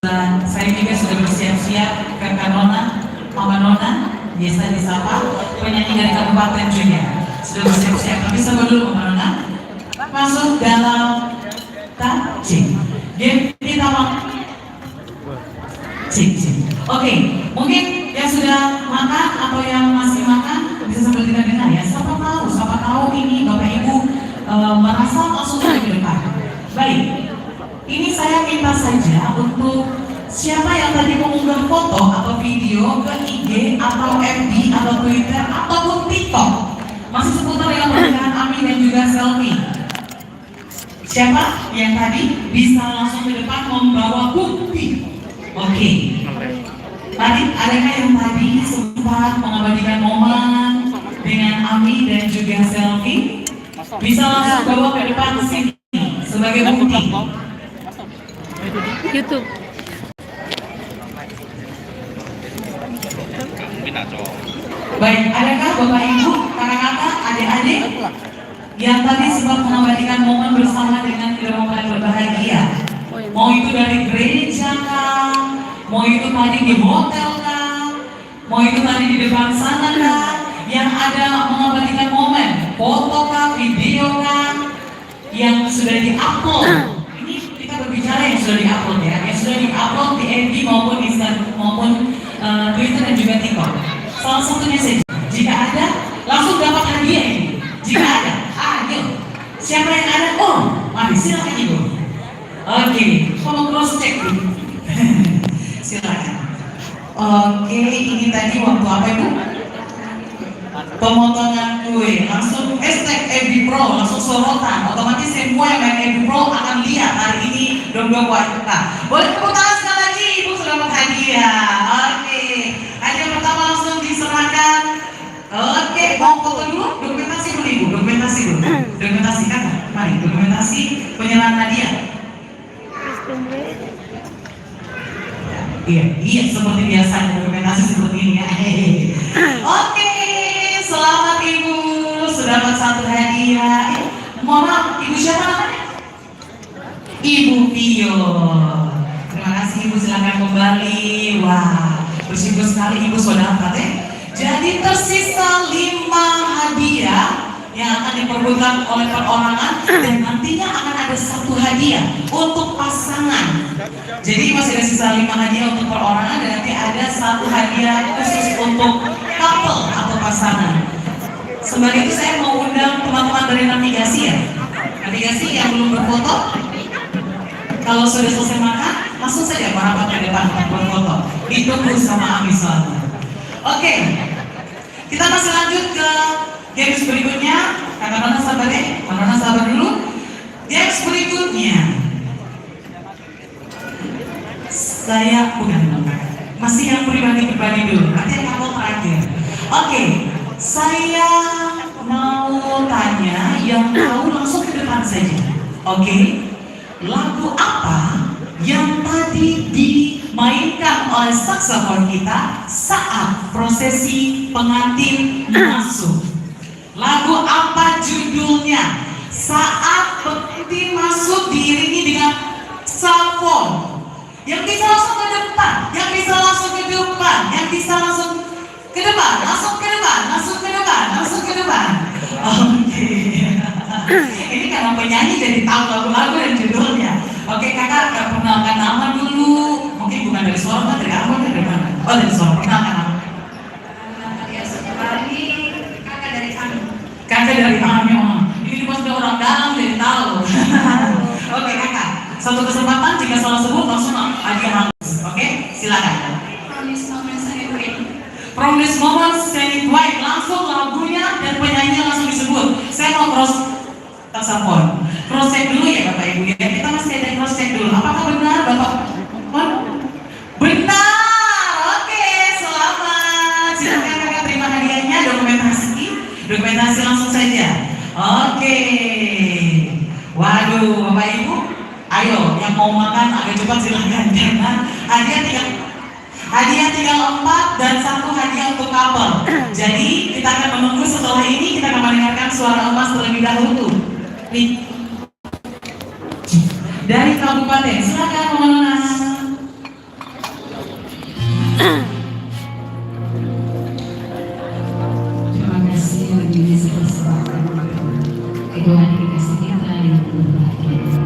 Dan saya juga sudah bersiap-siap ke Nona, Mama Nona, biasa disapa, penyanyi dari kabupaten juga sudah bersiap-siap. Tapi sabar dulu Mama Nona, masuk dalam cing. Kita mau cing. Oke, mungkin yang sudah makan atau yang masih makan bisa sambil dengar ya. Siapa tahu ini Bapak Ibu merasa langsung ke depan. Baik, ini saya minta saja untuk siapa yang tadi mengunggah foto atau video ke IG atau FB atau Twitter ataupun TikTok masih seputar yang pernikahan Ami dan juga selfie. Siapa yang tadi bisa langsung ke depan membawa bukti? Oke. Tadi adakah yang tadi sempat mengabadikan momen dengan Ami dan juga selfie? Bisa langsung bawa ke depan sini sebagai bukti. YouTube. Baik, adakah Bapak Ibu, kakak-kakak, adik-adik yang tadi sempat mengabadikan momen bersama dengan momen berbahagia? Mau itu dari gereja kah? Mau itu tadi di hotel kah? Mau itu tadi di depan sana kah? Yang ada mengabadikan momen, foto kah, video kah, yang sudah di-upload. Ini kita berbicara yang sudah di-upload ya, yang sudah di-upload di FB maupun Instagram maupun Twitter dan juga TikTok. Salah satunya saja, jika ada, langsung dapat hadiah ini. Jika ada, ayo. Siapa yang ada? Oh, mari silakan Ibu. Oke, mau cross check dulu. Silakan. Oke, ini tadi waktu apa Ibu? Pemotongan kue, langsung hashtag FB Pro, langsung sorotan. Otomatis semua yang main FB Pro akan lihat hari ini dong-dong wanita. Boleh tepuk tangan sekali lagi, Ibu sudah dapat hadiah. Oke, hadiah pertama langsung diserahkan. Oke, mau foto dulu, dokumentasi dulu Ibu, dokumentasi dulu. Dokumentasi kan? Mari, dokumentasi penyerahan hadiah. Iya, seperti biasa dokumentasi seperti ini ya. Oke, selamat Ibu sudah dapat satu hadiah. Mohon maaf, Ibu siapa namanya? Ibu Pio. Terima kasih Ibu, silakan kembali. Wah, bersyukur sekali Ibu sudah dapat ya. Jadi tersisa 5 hadiah yang akan diperbutkan oleh perorangan dan nantinya akan ada 1 hadiah untuk pasangan. Jadi masih ada sisa 5 hadiah untuk perorangan dan nanti ada 1 hadiah khusus untuk couple atau pasangan. Sebagai itu saya mau undang teman-teman dari navigasi ya. Navigasi yang belum berfoto, kalau sudah selesai makan, langsung saja merapat ke depan berfoto. Ditunggu sama Ami selalu. Oke, kita masih lanjut ke games berikutnya. Kakak Nona sabar ya, Kakak Nona sabar dulu. Games berikutnya, saya masih yang pribadi dulu. Nanti yang kamu terakhir. Oke, saya mau tanya yang tahu langsung ke depan saja. Oke, lagu apa yang tadi dimainkan oleh saksofon kita saat prosesi pengantin masuk? Lagu apa judulnya? Saat pengantin masuk diiringi dengan saksofon. Yang bisa langsung ke depan, yang bisa langsung ke depan, yang bisa langsung ke depan, langsung ke depan, langsung ke depan, langsung ke depan. Oke. Ini karena penyanyi jadi tahu lagu-lagu dan judulnya. Oke, kakak perkenalkan nama dulu. Mungkin bukan dari suara, dari apa, dari mana? Oh, dari suara, perkenalkan nama. Ya, sekali kakak dari kami. Kakak dari kami, ini pasti orang dalam jadi tahu. Oke, kakak. Satu kesempatan jika salah sebut langsung hadiah hangus. Oke, silakan. Promise Moment Say It Right. Promise Moment Say It Right. Langsung lagunya dan penyanyinya langsung disebut. Saya mau cross check dulu ya Bapak Ibu ya. Kita masih ada cross check dulu. Apakah benar Bapak? Benar. Oke, selamat. Silakan kakak terima hadiahnya. Dokumentasi langsung saja. Oke. Waduh, Bapak Ibu. Ayo, yang mau makan agak cepat silahkan karena hadiah tinggal 4 dan 1 hadiah untuk couple. Jadi kita akan menunggu setelah ini kita akan mendengarkan suara emas terlebih dahulu. Nih, dari kabupaten, silakan Mama Nona. Terima kasih yang bisa persembahkan kedua dikasih kita yang berbahagia.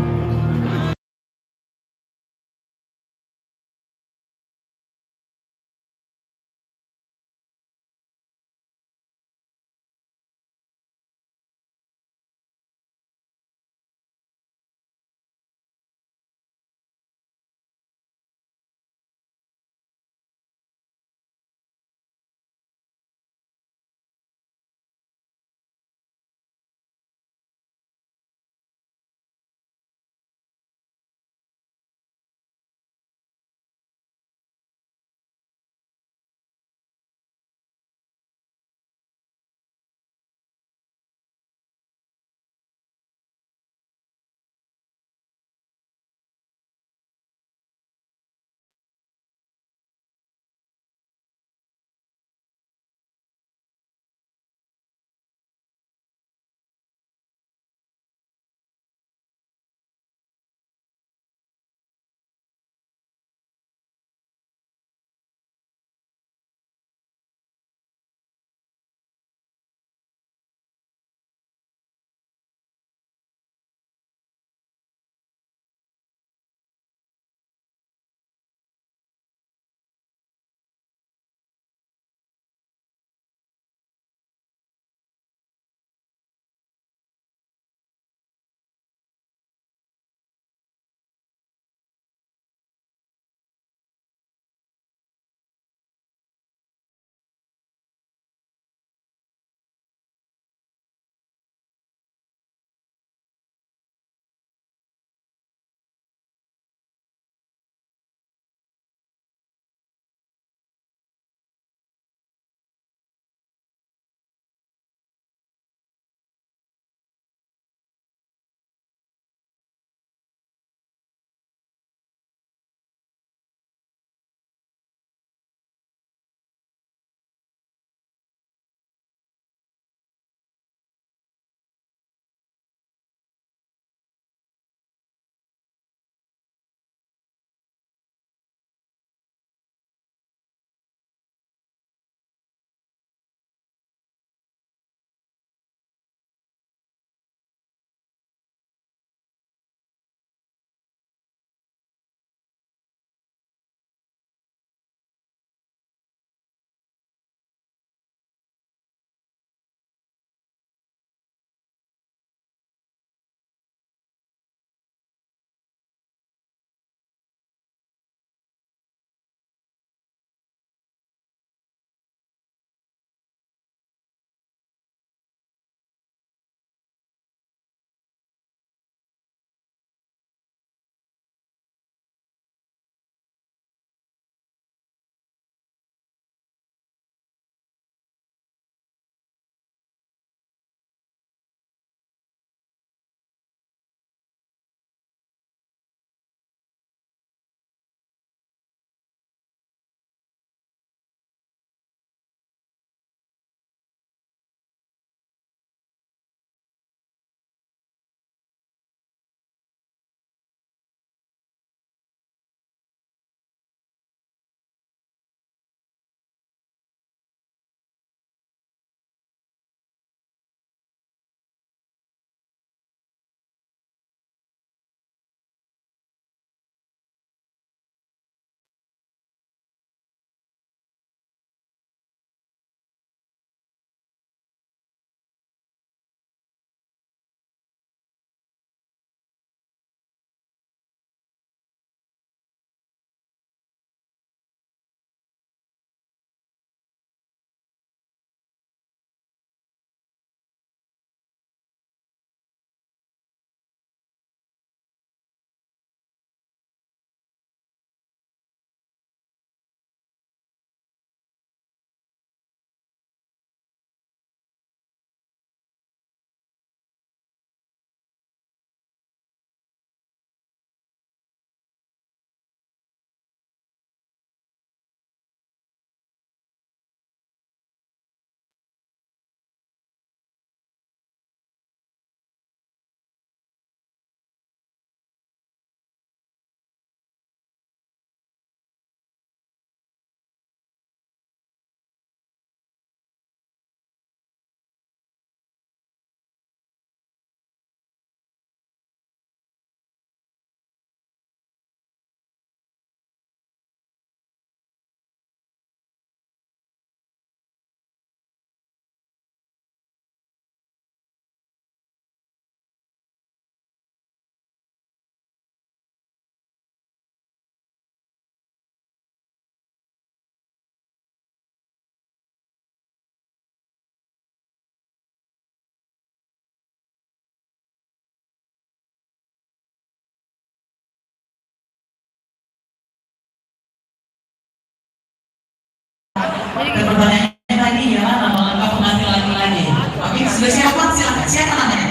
Dan pertanyaannya tadi ya, nama lengkap pengantin laki-laki. Oke, sudah siapa? Silakan. Siapa namanya?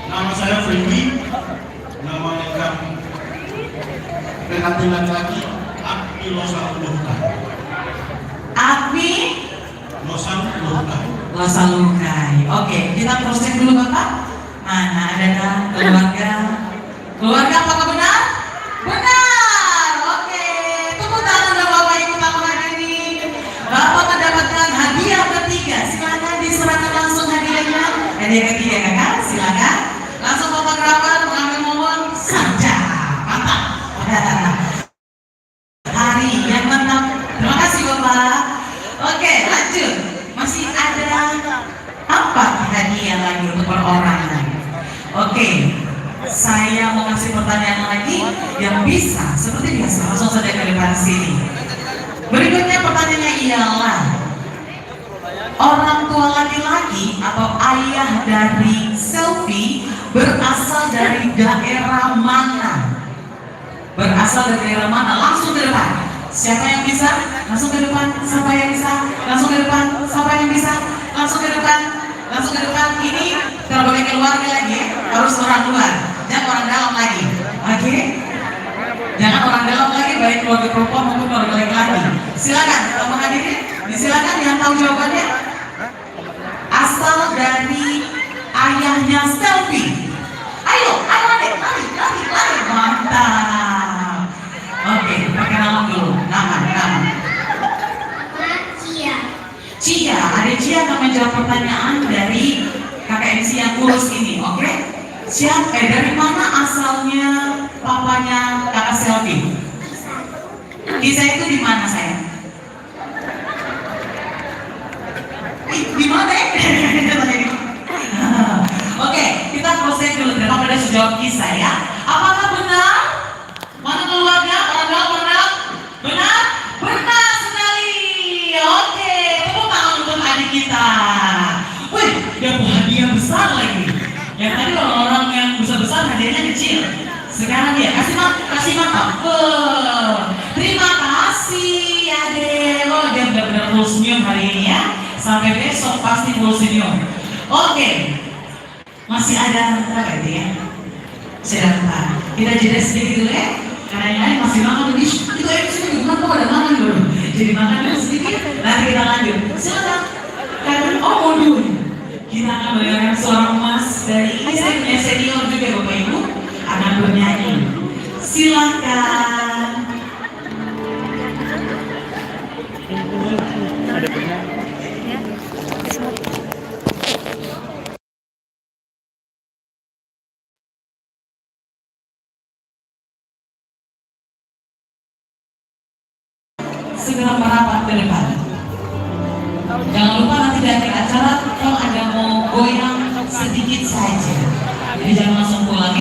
Nama saya Freddy. Nama lengkap pengantin laki-laki Akmi Losan Luhkan. Akmi Losan Luhkan. Losalukai. Oke, kita cross check dulu Bapak. Mana adakah keluarga? Keluarga apakah benar? Benar. Oke, tepuk tangan dong Bapak Ibu tamu hadirin. Bapak mendapatkan hadiah ketiga. Silakan diserahkan langsung hadiahnya. Hadiah ketiga kakak, silakan. Langsung fotografer mengambil momen saja. Mantap. Hari yang mantap. Terima kasih Bapak. Oke, lanjut. Masih ada 4 hadiah lagi untuk perorangan. Oke, saya mau kasih pertanyaan lagi yang bisa seperti biasa langsung saja ke depan sini. Berikutnya pertanyaannya ialah, orang tua laki-laki atau ayah dari Selfie berasal dari daerah mana? Berasal dari daerah mana? Langsung ke depan. Siapa yang bisa? Langsung ke depan. Siapa yang bisa? Langsung ke depan. Siapa yang bisa? Langsung ke depan. Langsung ke depan. Ini terbagai keluarga lagi ya. Harus orang luar. Jangan orang dalam lagi. Oke? Jangan orang dalam lagi, baik keluarga perempuan maupun keluarga laki-laki. Silakan, kamu hadirin. Disilakan yang tahu jawabannya. Asal dari ayahnya Selfie. Ayo, ayo adik, lari. Mantap. Oke, perkenalan dulu. Nama. Cia, ada Cia akan menjawab pertanyaan dari kakak MC yang kurus ini, oke? Cia, dari mana asalnya papanya kakak Selfie? Kisah itu di mana sayang? Di mana ya? Oke, kita proses dulu. Terima kasih sudah jawab kisah ya. Apakah benar? Mana keluarga? Orang dalam, orang dalam? Benar? Benar sekali. Oke, tepuk tangan untuk adik kita. Wih, dapat hadiah besar lagi. Yang tadi orang-orang yang besar-besar hadiahnya kecil. Sekarang dia kasih mantap. Terima kasih adek. Lo dia benar-benar full senyum hari ini ya. Sampai besok pasti full senyum. Oke, masih ada berapa itu ya? Saya lupa. Kita jeda sedikit dulu ya. Karena yang lain masih makan dulu. Itu aja sini bukan kok ada makan dulu. Jadi makan dulu sedikit. Nanti kita lanjut. Silakan. Karena mau dulu. Kita akan mendengarkan suara emas dari istrinya senior juga Bapak Ibu akan bernyanyi. Silakan. Ada penyanyi. Segera merapat ke depan. Jangan lupa nanti di akhir acara kalau ada mau goyang sedikit saja. Jadi jangan langsung pulang.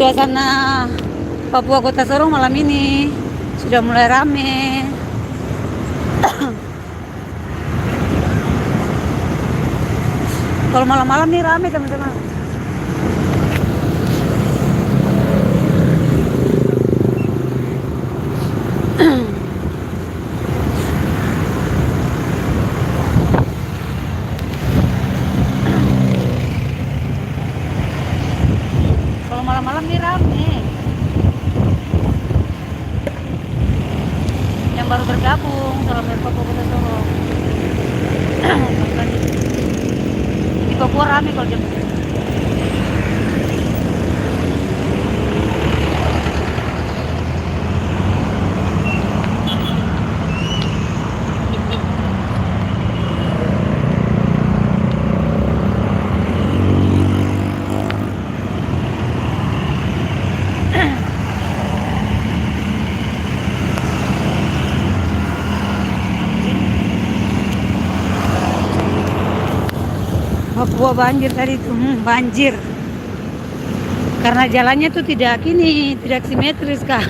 suasana Papua Kota Sorong malam ini sudah mulai rame. Kalau malam-malam nih rame teman-teman. Kalau malam-malam nih rame. Yang baru bergabung dalam Papua Kota Sorong. Di Papua rame kalau jam Papua banjir tadi tuh, banjir. Karena jalannya tuh tidak simetris kah,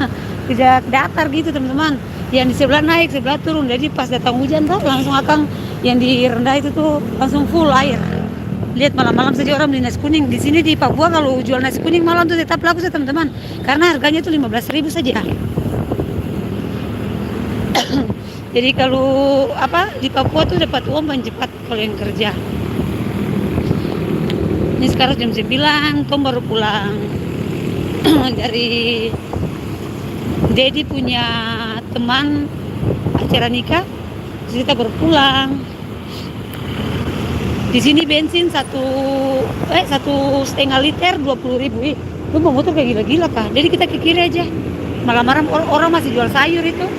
tidak datar gitu teman-teman. Yang di sebelah naik, sebelah turun. Jadi pas datang hujan tuh langsung akan yang di rendah itu tuh langsung full air. Lihat malam-malam saja orang beli nasi kuning. Di sini di Papua kalau jual nasi kuning malam tuh tetap laku sih teman-teman. Karena harganya tuh 15.000 saja. Jadi kalau di Papua tuh dapat uang paling cepat kalau yang kerja. Ini sekarang jam 9, Tom baru pulang dari Dedi punya teman acara nikah, terus kita baru pulang. Di sini bensin 1,5 liter 20.000. Lu mau motor kayak gila-gila kah? Jadi kita ke kiri aja. Malam-malam orang masih jual sayur itu.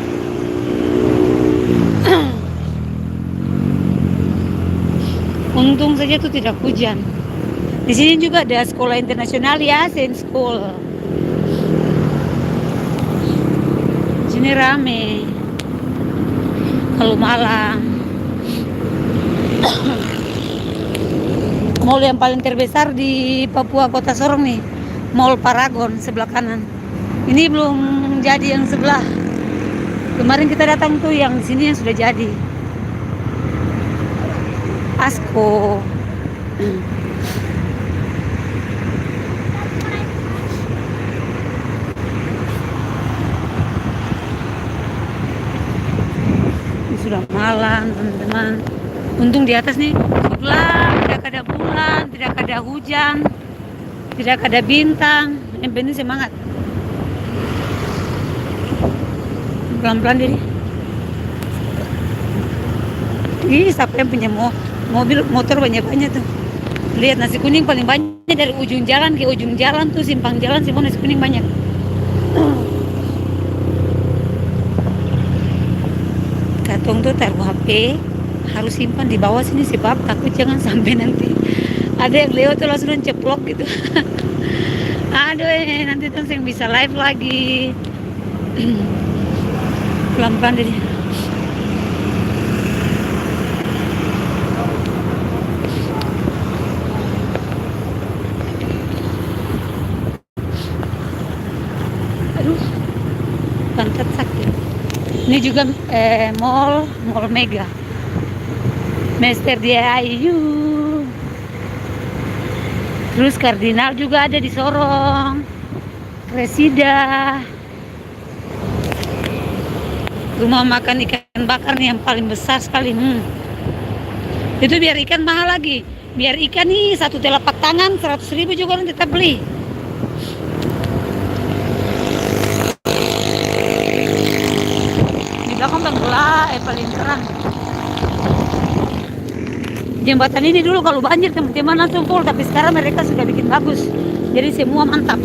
Untung saja tuh tidak hujan. Di sini juga ada sekolah internasional ya, Saint School. Di sini rame. Kalau malam. Mall yang paling terbesar di Papua Kota Sorong nih, Mall Paragon sebelah kanan. Ini belum jadi yang sebelah. Kemarin kita datang tuh yang sini yang sudah jadi. Asko. Sudah malam teman-teman. Untung di atas nih sebelah tidak ada bulan, tidak ada hujan, tidak ada bintang. Yang penting semangat. Pelan-pelan deh. Ini siapa yang punya motor banyak-banyak tuh. Lihat nasi kuning paling banyak dari ujung jalan ke ujung jalan tuh, simpang jalan semua nasi kuning banyak. Katong tuh taruh HP harus simpan di bawah sini sebab takut jangan sampai nanti ada yang lewat tuh langsung ceplok gitu. Aduh, nanti tuh yang bisa live lagi. Pelan-pelan deh. Aduh, pantat sakit. Ini juga mall Mega. Master DIY. Terus Kardinal juga ada di Sorong. Resida. Rumah makan ikan bakar nih yang paling besar sekali. Itu biar ikan mahal lagi. Biar ikan nih satu telapak tangan 100.000 juga orang tetap beli. Di belakang paling terang. Jembatan ini dulu kalau banjir teman-teman langsung full, tapi sekarang mereka sudah bikin bagus. Jadi semua mantap.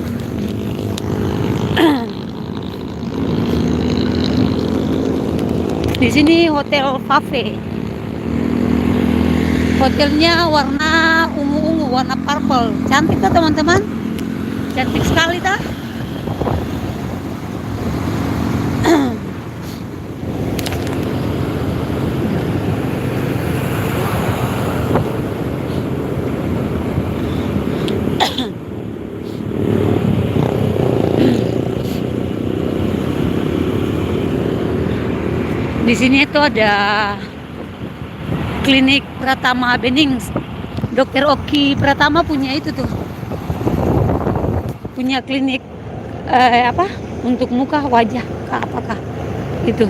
Di sini Hotel Cafe. Hotelnya warna ungu-ungu, warna purple. Cantik tak teman-teman? Cantik sekali tak? Di sini itu ada klinik Pratama Bening. Dokter Oki Pratama punya itu tuh. Punya klinik apa? Untuk muka, wajah, apakah itu.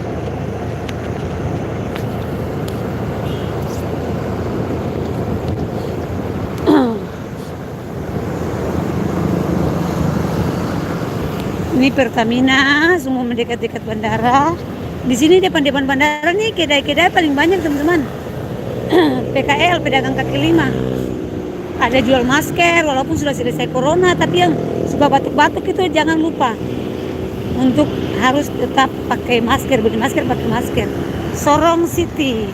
Ini Pertamina, semua mendekat-dekat bandara. Di sini depan-depan bandara nih kedai-kedai paling banyak teman-teman. PKL, pedagang kaki lima. Ada jual masker, walaupun sudah selesai corona, tapi yang suka batuk-batuk itu jangan lupa untuk harus tetap pakai masker, beli masker, pakai masker. Sorong City,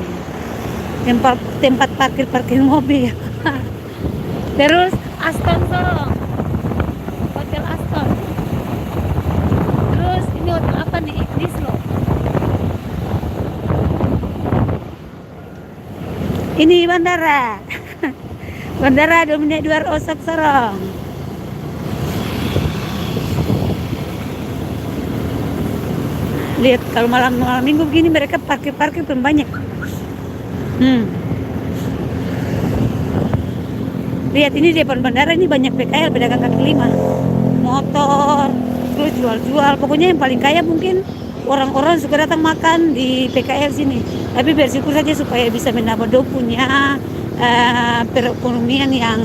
tempat parkir mobil. Terus Aston Sorong, Hotel Aston. Terus ini hotel apa nih? Ignis loh. Ini bandara. Bandara Dominic Duar Osok Sorong. Lihat kalau malam minggu begini mereka parkir pun banyak. Lihat ini depan bandara ini banyak PKL, pedagang kaki lima, motor, terus jual-jual. Pokoknya yang paling kaya mungkin orang-orang suka datang makan di PKL sini. Tapi bersyukur saja supaya bisa menambah punya perekonomian yang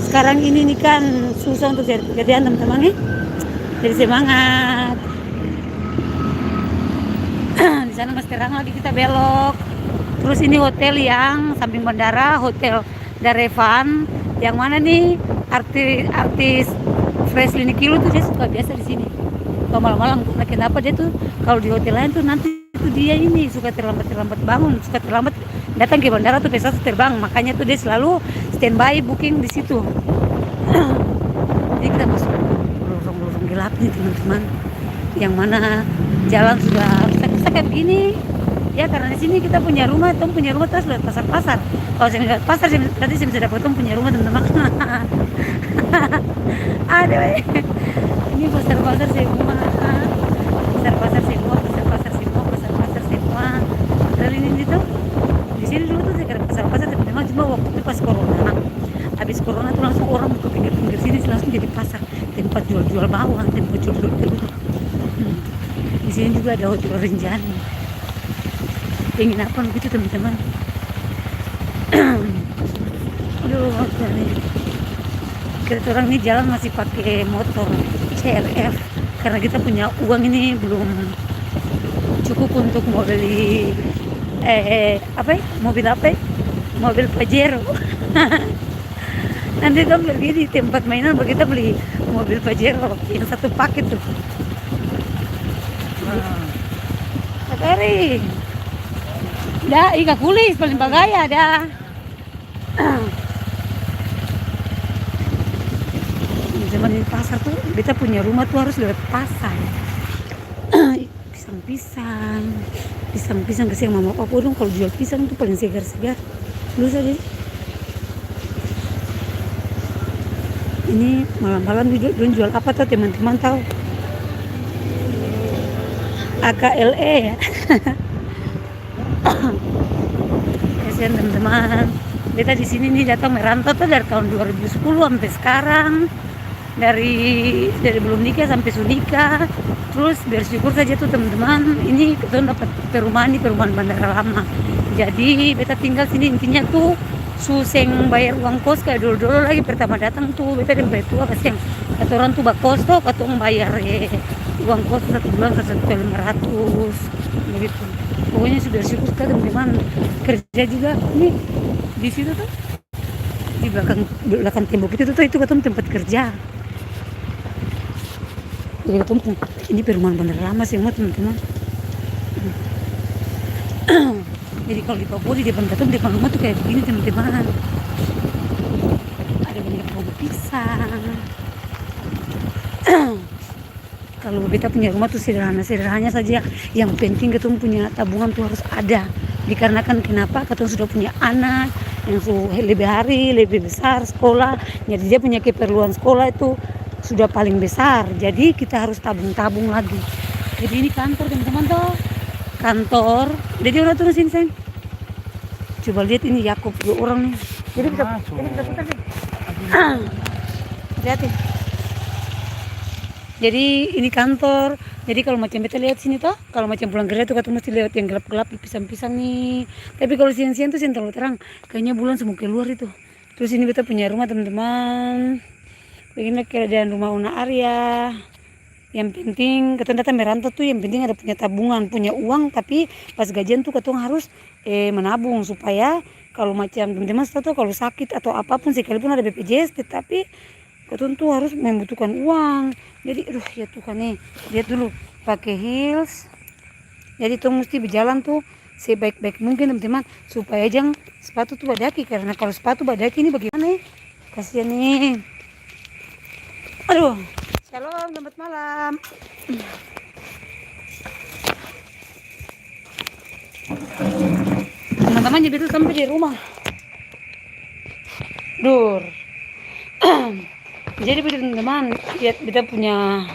sekarang ini nih kan susah untuk cari pekerjaan teman-teman ya. Jadi semangat. Di sana mas terang lagi kita belok. Terus ini hotel yang samping bandara, Hotel Darevan. Yang mana nih artis Fresh Linikilo tuh dia suka biasa di sini. Kalau malam-malam kenapa dia tuh kalau di hotel lain tuh nanti tuh dia ini suka terlambat bangun, suka terlambat datang ke bandara tuh pesawat terbang, makanya tuh dia selalu standby booking di situ. Jadi kita masuk lorong-lorong gelap nih teman-teman, yang mana jalan sudah rusak kayak begini ya, karena di sini kita punya rumah, terus lihat pasar-pasar. Kalau saya lihat pasar berarti saya bisa dapat punya rumah teman-teman. Aduh, ini pasar-pasar semua, pasar-pasar semua. Dari ini tuh di sini dulu tuh saya kira pasar-pasar memang cuma waktu itu pas corona. Habis corona tuh langsung orang ke pinggir-pinggir sini langsung jadi pasar, tempat jual-jual bawang, tempat jual-jual telur. Di sini juga ada Hotel Rinjani. Pengen apa begitu teman-teman. Aduh, nih. Kita orang ini jalan masih pakai motor CRF karena kita punya uang ini belum cukup untuk mau beli mobil Pajero. Nanti dong pergi di tempat mainan kita beli mobil Pajero yang satu paket tuh. Sekali dah ika kulis paling bagaya dah. Zaman di pasar tuh kita punya rumah tuh harus lewat pasar. Pisang kasih mama papa dong, kalau jual pisang tuh paling segar-segar. Dulu saja. Ini malam-malam jual apa tuh teman-teman tahu? AKLE ya. Kasihan teman-teman. Kita di sini nih datang merantau tuh dari tahun 2010 sampai sekarang. Dari belum nikah sampai sudah. Terus bersyukur saja tuh teman-teman, ini kita dapat perumahan bandara lama. Jadi beta tinggal sini intinya tuh suseng bayar uang kos kayak dulu lagi pertama datang tuh beta dan bayar tua kasih kata orang tuh bakos tuh kata orang bayar uang kos 1 bulan 1.500 begitu. Pokoknya sudah syukur kita teman-teman. Kerja juga nih di situ tuh di belakang tembok itu ketemu tempat kerja. Jadi ketemu ini perumahan bandara lama semua teman-teman. Jadi kalau di Papua di depan rumah tuh kayak begini teman-teman. Ada banyak pohon pisang. Kalau kita punya rumah tuh sederhana saja. Yang penting kita punya tabungan tuh harus ada. Dikarenakan kenapa? Kita sudah punya anak yang lebih besar sekolah. Jadi dia punya keperluan sekolah itu sudah paling besar. Jadi kita harus tabung lagi. Jadi ini kantor teman-teman tuh. kantor. Jadi udah turun sini sayang. Coba lihat ini Yakob 2 orang nih. Jadi kita putar deh. Hati-hati. Jadi ini kantor. Jadi kalau macam kita lihat sini toh, kalau macam pulang kerja tuh ketemu mesti lihat yang gelap-gelap pisang-pisang nih. Tapi kalau siang-siang tuh terlalu terang. Kayaknya bulan semua keluar itu. Terus ini kita punya rumah teman-teman. Begini keadaan rumah Una Arya. Yang penting ketemu datang merantau tuh yang penting ada punya tabungan, punya uang, tapi pas gajian tuh ketemu harus menabung supaya kalau macam teman-teman tahu kalau sakit atau apapun sekalipun ada BPJS, tetapi ketemu tuh harus membutuhkan uang. Jadi aduh ya Tuhan nih, lihat dulu pakai heels. Jadi tuh mesti berjalan tuh sebaik-baik mungkin teman-teman supaya jangan sepatu tuh badaki, karena kalau sepatu badaki ini bagaimana nih? Kasihan nih. Aduh. Shalom, selamat malam. Teman-teman jadi itu sampai di rumah. Dur. Jadi teman-teman, lihat beta punya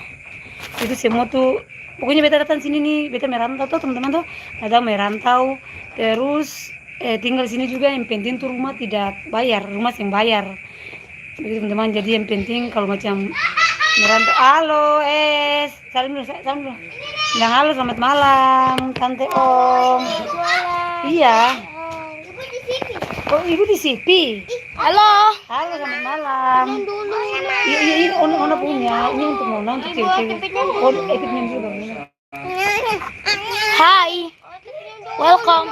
itu semua tuh. Pokoknya beta datang sini nih, beta merantau tuh teman-teman tuh. Ada merantau, terus tinggal sini juga yang penting tuh rumah tidak bayar, rumah yang bayar. Jadi teman-teman, jadi yang penting kalau macam merantau. Halo, salam dulu, salam dulu. Bilang halo, selamat malam, Tante Om. Iya. Ibu di sini. Oh, ibu di Sipi. Halo. Halo, selamat malam. Dulu. Iya, Ona punya. Ini untuk Nona, untuk cewek-cewek. Oh, ikutnya dulu dong. Hai. Welcome.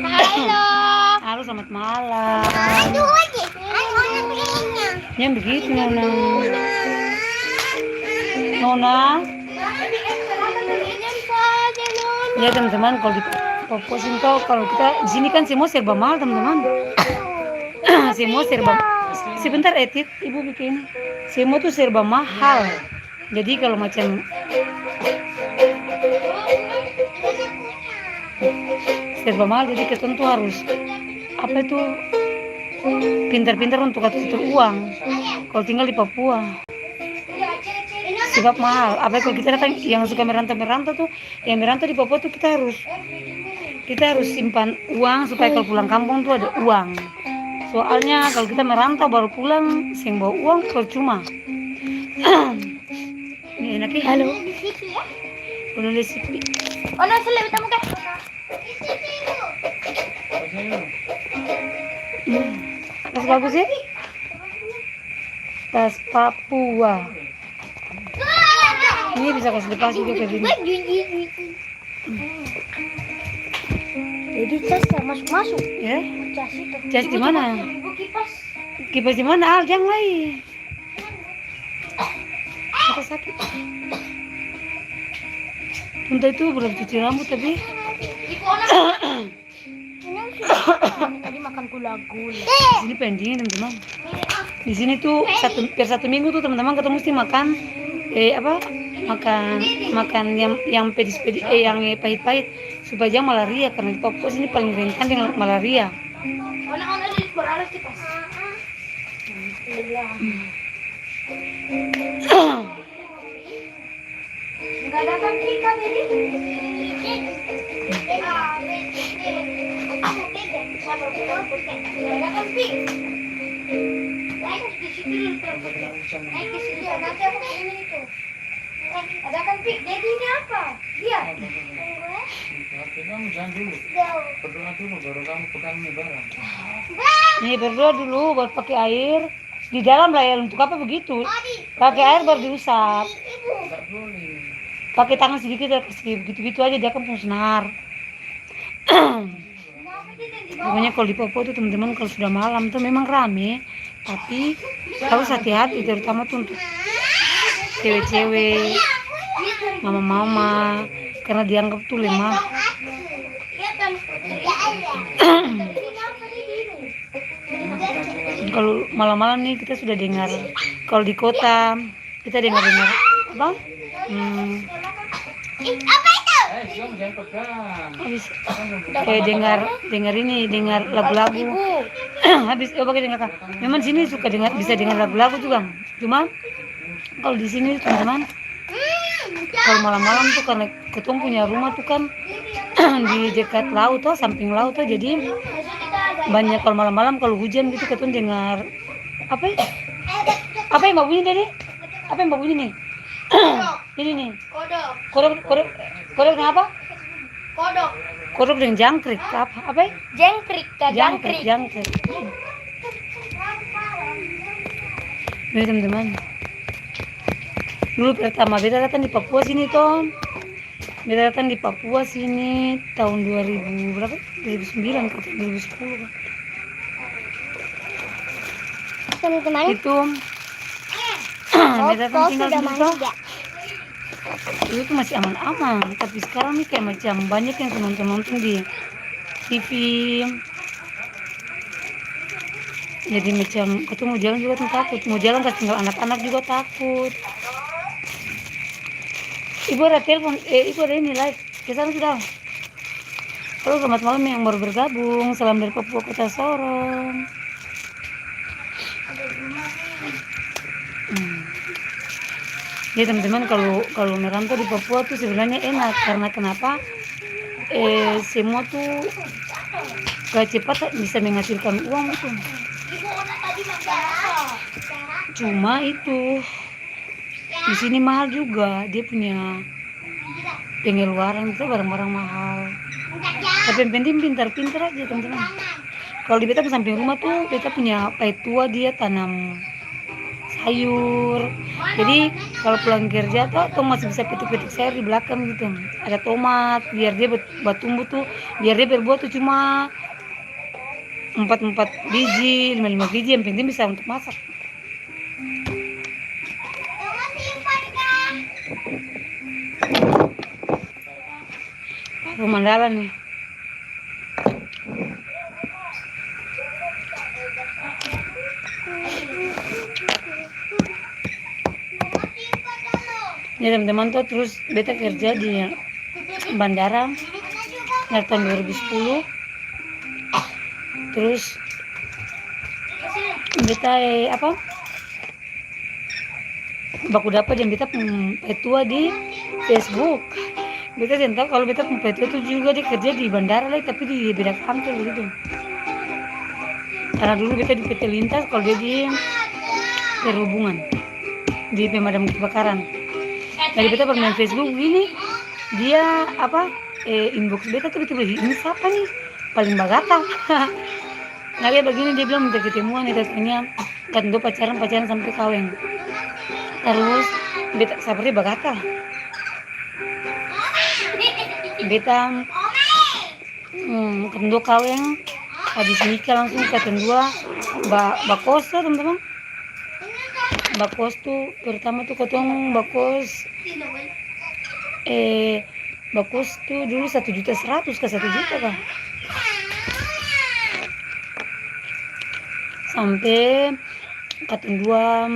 Halo. Halo, selamat malam. Aduh, begini. Yang begitu, Nona. Nona. Ya teman-teman, kalau di Poposin tuh kalau kita di sini kan semua serba mahal teman-teman. Semua serba. Sebentar Etit, ibu bikin. Semua tuh serba mahal. Jadi kalau macam serba mahal, jadi kita tuh harus apa itu pintar-pintar untuk atur uang. Kalau tinggal di Papua. Sebab mahal. Apa kalau kita datang yang suka merantau tuh, yang merantau di Papua tuh kita harus simpan uang supaya kalau pulang kampung tuh ada uang. Soalnya kalau kita merantau baru pulang, sing bawa uang percuma. Ini enaknya. Halo. Udah resipi. Ono selip tamu kah? Tas bagus sih. Tas Papua. Ini bisa kasih lepas juga kayak gini. Jadi casnya masuk. Ya? Cas itu. Cas di mana? Ibu kipas. Kipas di mana? Al, jangan lagi. Kita sakit. Tunda itu belum cuci rambut tapi. Ibu Ona. Tadi makan gula-gula. Di sini pendingin teman-teman. Di sini tuh per satu minggu tuh teman-teman ketemu mesti makan makan yang pedis-pedis yang pahit-pahit supaya jangan malaria, karena di Papua sini paling rentan dengan malaria. Ona di beralas kipas. Enggak ada kan kita tadi. Ada kan Pik, jadi ini apa? Lihat. Kamu jangan dulu. Berdoa dulu baru kamu pegang ini barang. Nih berdoa dulu baru pakai air di dalam lah ya, untuk apa begitu? Pakai air baru diusap. Enggak boleh. Pakai tangan sedikit kasih begitu-gitu aja dia akan musnah. Pokoknya kalau di Papua tuh teman-teman kalau sudah malam tuh memang rame, tapi harus hati-hati terutama tuh untuk cewek-cewek, mama-mama, karena dianggap tuh lemah. Kalau malam-malam nih kita sudah dengar, kalau di kota kita dengar apa? Apa itu? jangan pegang. Habis Kan belum kayak dengar lagu-lagu. Habis pakai dengar. Memang sini suka bisa dengar lagu-lagu juga. Cuma kalau di sini teman-teman, kalau malam-malam tuh karena ketemu punya rumah tuh kan di dekat laut tuh, samping laut tuh, jadi banyak kalau malam-malam kalau hujan gitu ketemu dengar apa ya? Apa yang bunyi tadi? Apa yang bunyi nih? Ini nih. Kodok apa? Kodok dengan jangkrik apa ya? Jangkrik. Jangkrik. Ini teman-teman. Dulu pertama beta datang di Papua sini toh. Beta datang di Papua sini tahun 2000 berapa? 2009 atau 2010 kan. Teman-teman, Itu beta datang tinggal di situ. Dulu tuh masih aman-aman, tapi sekarang nih kayak macam banyak yang nonton di TV. Jadi macam ketemu jalan juga tuh takut, mau jalan kasih tinggal anak-anak juga takut. Ibu ada telepon, ibu ada ini live, kesana sudah. Halo, selamat malam yang baru bergabung, salam dari Papua Kota Sorong. Jadi teman-teman, kalau merantau di Papua tuh sebenarnya enak, karena kenapa? Semua tuh gak cepat bisa menghasilkan uang itu. Cuma itu di sini mahal juga, dia punya pengeluaran itu barang-barang mahal. Tapi yang penting pintar-pintar aja teman-teman. Kalau di beta samping rumah tuh beta punya pait tua, dia tanam sayur. Jadi kalau pulang kerja tuh masih bisa petik-petik sayur di belakang gitu. Ada tomat, biar dia bertumbuh tuh, biar dia berbuah tuh cuma 4 biji, 5 biji, yang penting bisa untuk masak. Rumah dalam nih. Ya teman-teman tuh, terus beta kerja di bandara dari tahun 2010. Terus beta baku dapat yang beta tua di Facebook. Beta tidak tahu kalau beta tua itu juga dia kerja di bandara lah, tapi di beda kantor gitu. Karena dulu beta di PT Lintas, kalau dia di perhubungan, di pemadam kebakaran. Jadi beta bermain Facebook gini, dia inbox beta tiba-tiba, ini siapa nih paling bagata. Nah dia begini, dia bilang minta ketemuan, dia tanya kan do pacaran sampai kawin. Terus beta seperti bagata, beta kendo kawin, habis nikah langsung kedua bakos tuh teman-teman. Bakos tuh pertama tuh ketemu bakos bakos tuh dulu 1.100.000 ke 1 juta kan. Sampai kedua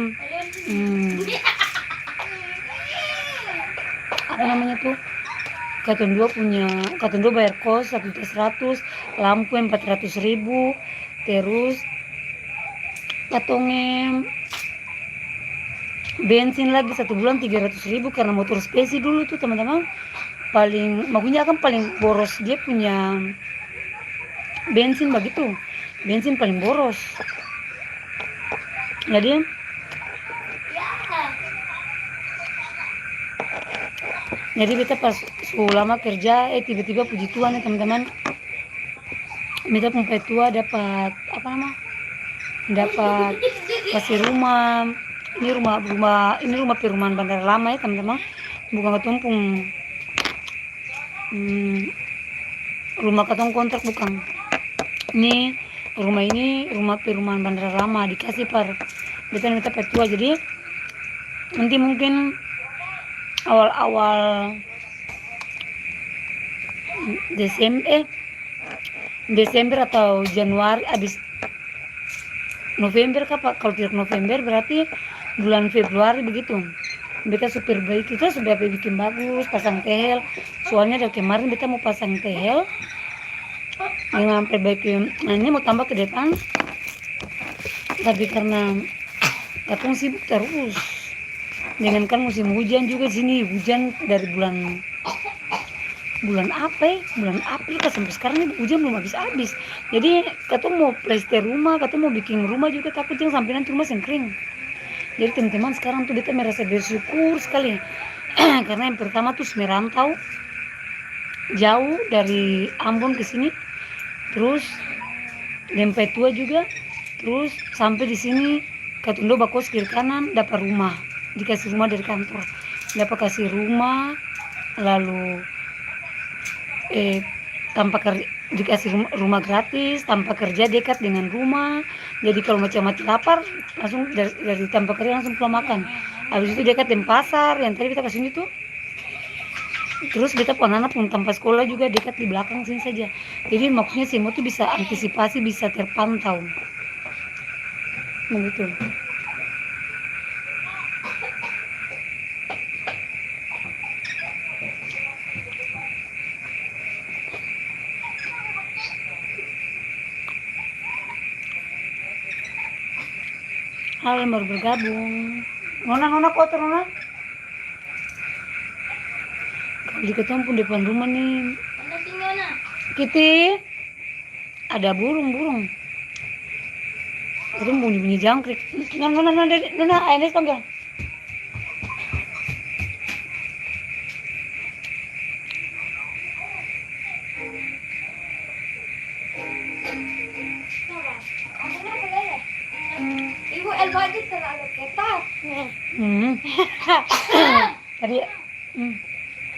apa namanya tuh, kedua bayar kos 1.100.000, lampu 400.000, terus katongnya bensin lagi 1 bulan 300.000 karena motor spesi dulu tuh teman-teman. Makanya kan paling boros dia punya bensin begitu, bensin paling boros. Jadi beta pas lama kerja tiba-tiba puji Tuhan ya teman-teman, beta pempai tua dapat dapat kasih rumah. Ini rumah perumahan Bandara Lama ya teman-teman, bukan ketumpung rumah katong kontrak, bukan. Ini rumah perumahan Bandara Lama dikasih beta tua. Jadi nanti mungkin awal Desember atau Januari, habis November kalau tidak November berarti bulan Februari begitu. Beta super baik, kita sudah bikin bagus, pasang tel, Soalnya dari kemarin kita mau pasang tehel dengan perbaiki, nah ini mau tambah ke depan, tapi karena katong sibuk terus dengan kan musim hujan juga di sini, hujan dari bulan apa ya? Bulan April kan sampai sekarang ini hujan belum habis-habis. Jadi katong mau plester rumah, katong mau bikin rumah juga takut jangan sampai nanti rumah kering. Jadi teman-teman sekarang tuh kita merasa bersyukur sekali karena yang pertama tuh merantau jauh dari Ambon ke sini, terus Dempet tua juga, terus sampai di sini Katundo bakos kiri kanan dapat rumah, dikasih rumah dari kantor, dapat kasih rumah, lalu tanpa kerja dikasih rumah gratis, tanpa kerja dekat dengan rumah. Jadi kalau macam mati lapar langsung dari tanpa kerja langsung pulang makan. Habis itu dekat dengan pasar yang tadi kita kasih itu. Terus kita anak pun tanpa sekolah juga dekat di belakang sini saja. Jadi maksudnya semua itu bisa antisipasi, bisa terpantau. Begitu. Hal yang baru bergabung. Nona kotor Nona. Di ketemu depan rumah nih. Mana tinggal nak? Kitty. Ada burung. Itu bunyi jangkrik. Nona, Ines panggil. Ibu Elba aja terlalu ketat. Tadi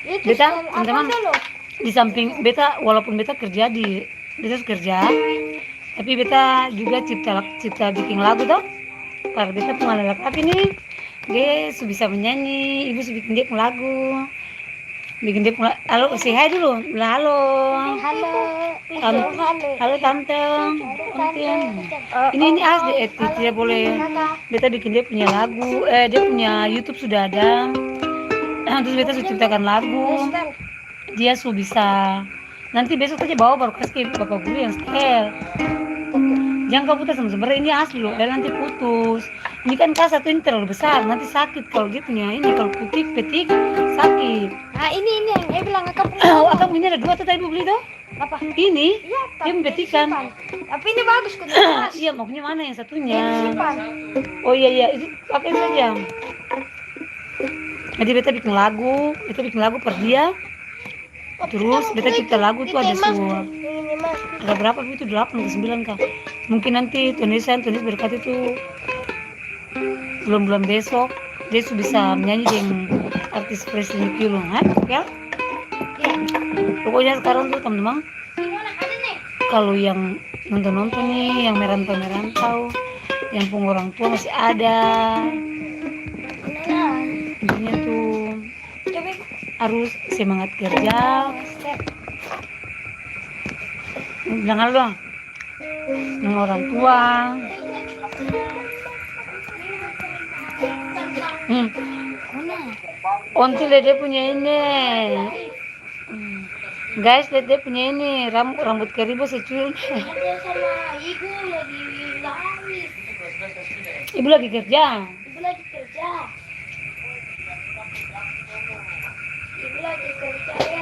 Itu Beta, apa teman-teman, dulu? di samping beta, walaupun beta kerja tapi beta juga cipta bikin lagu toh. Karena beta punya anak laki nih, dia bisa menyanyi, ibu bikin dia pun lagu, bikin dia pun halo, say hi dulu, halo, halo tante, ini asli, tidak boleh, beta bikin dia punya lagu, dia punya YouTube sudah ada. Terus beta sudah ciptakan lagu, dia bisa nanti besok aja bawa baru kasih ke bapak guru yang setel. Jangan kau putus sebenarnya ini asli loh, nanti putus. Ini kan kas satu ini terlalu besar, nanti sakit kalau dia punya ini, kalau petik sakit. Nah ini yang bilang akak Akak punya ada 2 tuh tadi beli tuh. apa? Ini Iya, dia petikan. Tapi ini bagus kok. Iya, maksudnya mana yang satunya? Simpan. Oh iya itu pakai saja. Jadi beta bikin lagu per dia. Terus beta cipta lagu tuh ada ada berapa itu 8 ke 9 kah. Mungkin nanti Tunis berkati itu bulan besok dia sudah bisa menyanyi dengan artis Presiden Kilo, ya? Pokoknya sekarang tuh teman-teman, kalau yang nonton nih, yang merantau, yang pun orang tua masih ada, intinya tuh harus semangat kerja. Bilang halo dong dengan orang tua. Onti lihat dia punya ini. Guys, lihat dia punya ini rambut keribu secuil. Ibu lagi kerja.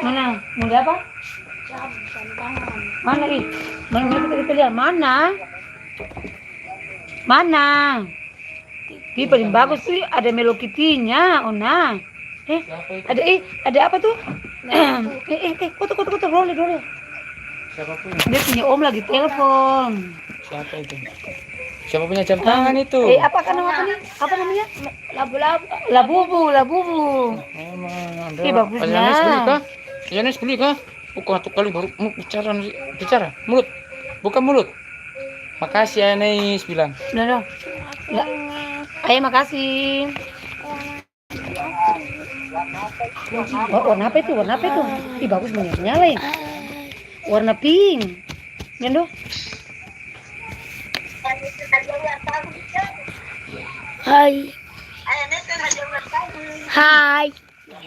Mana? Mau lihat apa? Mana nih? Mana kita lihat? Mana? Ini paling bagus tuh ada Hello Kitty-nya, Ona. Ada apa tuh? Foto, rolling. Siapa punya? Dia punya om lagi telepon. Siapa itu? Siapa punya jam tangan itu? Apa namanya? Labubu. Emang ada. Bagusnya. Yanes beli kah? Bukan satu kali baru bicara. Mulut. Bukan mulut. Makasih Yanes bilang. Loh. Ayo makasih. Warna apa itu? Ih bagus menyala ya. Warna pink. Nendo. Hai.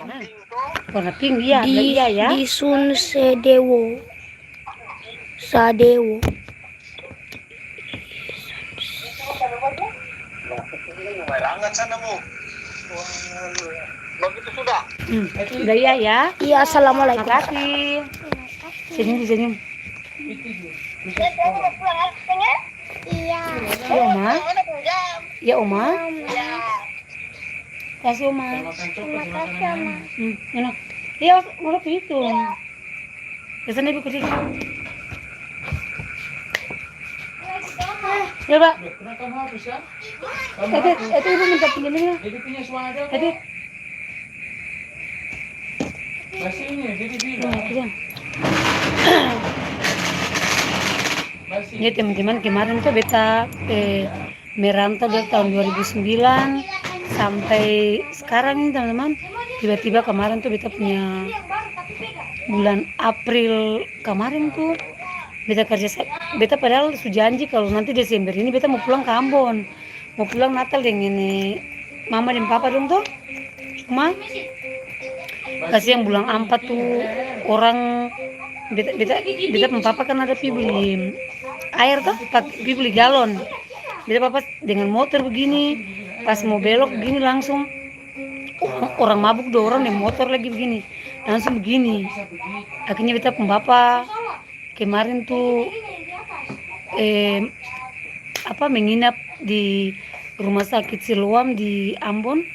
Warna pink iya, iya ya. Di Sun Sedewo. Sadewo. Udah iya ya. Iya, assalamualaikum. Makasih. Senyum. Iya. Ya Oma. Ya Oma. Kasih Oma. Makasih, Oma. Enak. Iya, mau itu. Kesana ibu kucing. Ya Pak. Kenapa kamu habis ya? Itu ibu minta pinjamnya. Jadi punya suara. Itu. Masih ini, jadi Nah, bilang. itu dong. Masih. Ya teman-teman kemarin tuh beta merantau dari tahun 2009 sampai sekarang ini teman-teman. Tiba-tiba kemarin tuh beta punya bulan April kemarin tuh beta kerja, beta padahal sudah janji kalau nanti Desember ini beta mau pulang ke Ambon, mau pulang Natal dengan mama dan papa dong tuh. Cuma kasih yang bulan 4 tuh orang beta papa kan ada pi beli air tuh, pi beli galon. Beta papa dengan motor begini, pas mau belok begini langsung orang mabuk 2 orang di motor lagi begini, langsung begini. Akhirnya beta pembapa kemarin tuh menginap di rumah sakit Siloam di Ambon.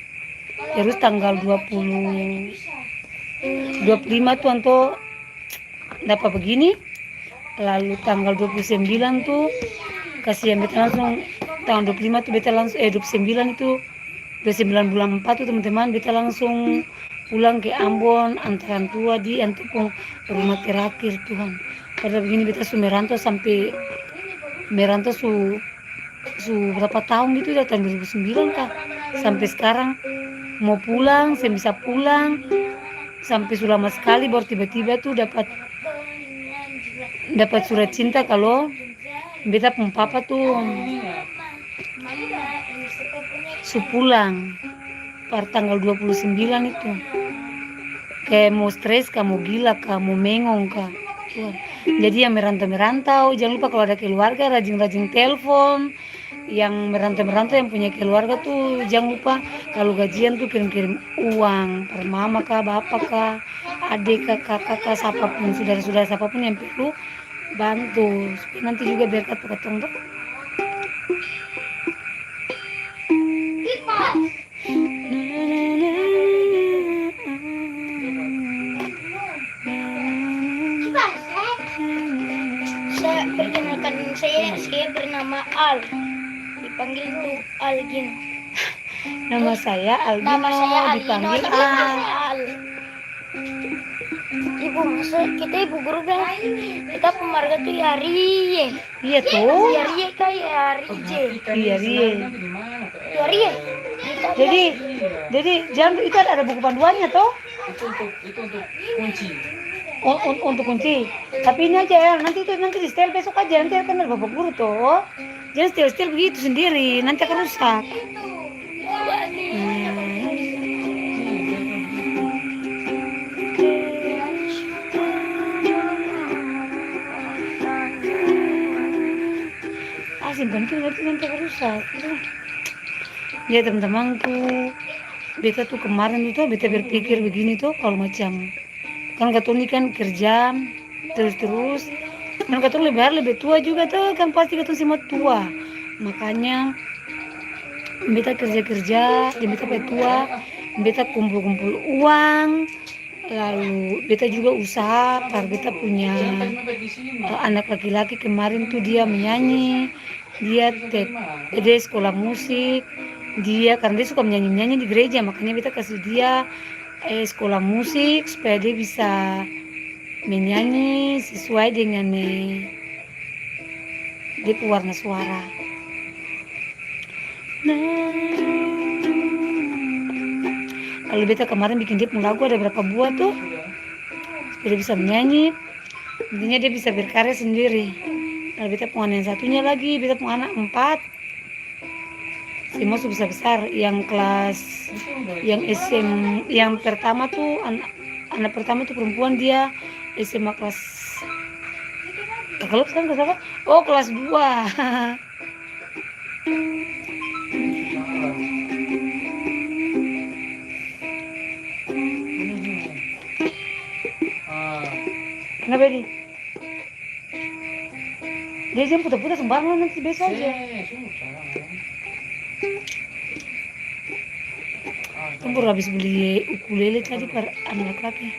Terus tanggal 25 tuh anto dapat begini. Lalu tanggal 29 tuh kasihan beta langsung, tanggal 25 tuh beta langsung 29 itu 29 bulan 4 tuh teman-teman beta langsung pulang ke Ambon antaran tua di antepung rumah terakhir Tuhan. Pada begini beta su merantau sampai merantau su berapa tahun gitu dari tahun 2009 kah sampai sekarang mau pulang saya bisa pulang sampai sudah lama sekali baru tiba-tiba tuh dapat surat cinta kalau beta pun papa tuh su pulang pada tanggal 29 itu. Kayak mau stres kah, mau gila kah, mau mengong kah. Jadi yang merantau-merantau jangan lupa kalau ada keluarga rajin-rajin telepon. Yang merantau-merantau yang punya keluarga tuh jangan lupa kalau gajian tuh kirim-kirim uang per mama kah, bapak kah, adik kah, kakak kah, siapapun, saudara-saudara siapapun yang perlu bantu supaya nanti juga berkat ketong tuh. Perkenalkan saya bernama Al. Dipanggil tuh Algin. Nama saya Albino, Nama saya Algino, dipanggil dipanggil Al. Al. Ibu masa kita ibu guru bilang kita pemarga tuh Yariye. Iya tuh. Yariye kah Yarije? Iya, iya. Yariye. Jadi jangan itu ada buku panduannya toh. Itu untuk kunci. Untuk kunci. Tapi ini aja ya, nanti di setel besok aja, nanti akan ada bapak guru toh. Jangan setel begitu sendiri, nanti akan rusak. Simpan tuh nanti akan rusak. Ya teman-temanku, beta tuh kemarin itu beta berpikir begini tuh kalau macam kan katong ini kan kerja terus kan katong lebih tua juga tuh kan pasti katong semua tua, makanya beta kerja dan beta tua, beta kumpul uang, lalu beta juga usaha karena beta punya anak laki-laki kemarin tuh dia menyanyi, dia sekolah musik, dia karena dia suka menyanyi di gereja, makanya beta kasih dia sekolah musik supaya dia bisa menyanyi sesuai dengan dia warna suara. Lalu beta kemarin bikin dia lagu ada berapa buah tuh supaya dia bisa menyanyi, intinya dia bisa berkarya sendiri. Lalu beta punya anak yang satunya lagi, beta punya anak 4 semua sudah besar-besar. Yang kelas yang yang pertama tuh anak pertama tuh perempuan, dia SMA kelas kalau sekarang kelas apa? Oh, kelas 2. Kenapa ini? Dia jangan putar-putar sembarangan, nanti besok aja. Kan baru habis beli ukulele tadi per anak laki.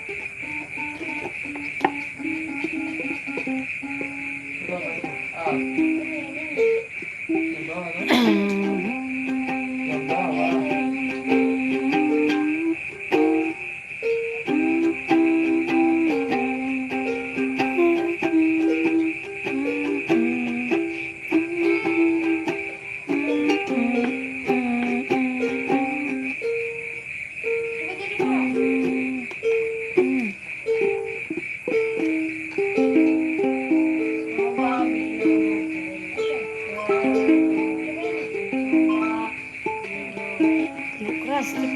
Keras tuh.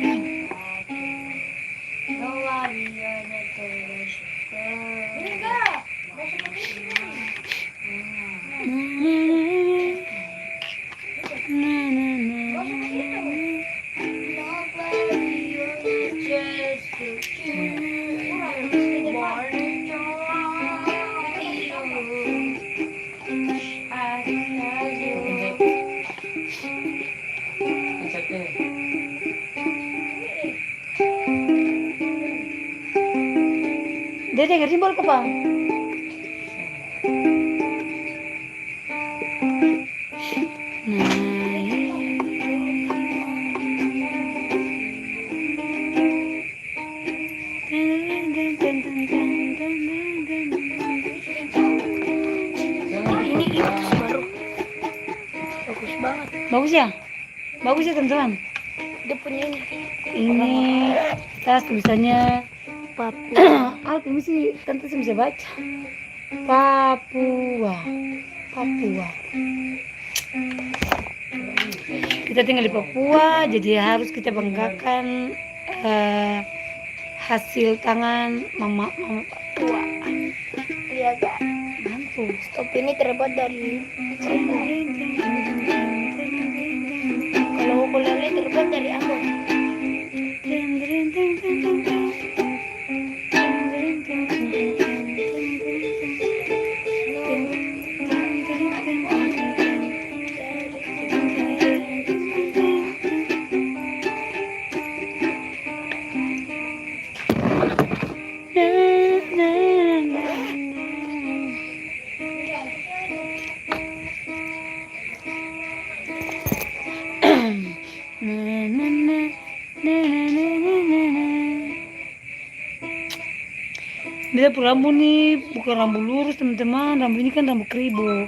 Dia dengar simbol ke bang? Ini baru. Bagus banget. Bagus ya? Bagus ya teman-teman. Dia punya ini. Ini tas tulisannya Papua. ini sih tante sih bisa baca. Papua. Kita tinggal di Papua, jadi harus kita banggakan hasil tangan mama Papua. Lihat gak? Mantul. Stop ini terbuat dari kalau ukulele terbuat dari apa? Dia rambut nih bukan rambut lurus teman-teman, rambut ini kan rambut keribu.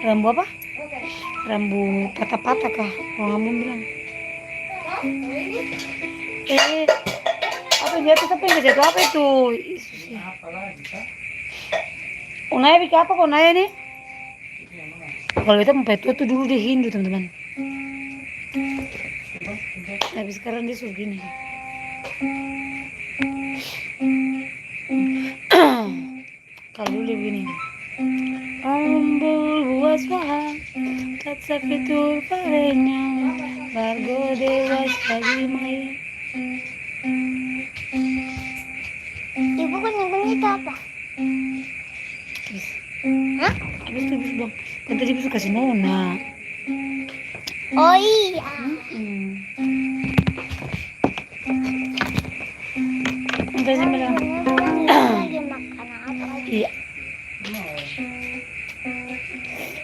Rambut apa? Rambut patah-patah kah? Orang kamu bilang. Apa jatuh? Apa yang jatuh? Apa itu? Yesus ya. Unaya bikin apa kok Unaya nih? Kalau kita mau petua tuh dulu dia Hindu teman-teman. Tapi sekarang dia suruh gini. Kalau dulu begini. Ombul buas paham, tak sakitul parenya, bargo dewas pagi mai. Ibu kan yang beli itu apa? Hah? Habis itu bang, kan tadi bisa kasih nona. Oh iya. Entah sih bilang. Lagi makan apa? Iya.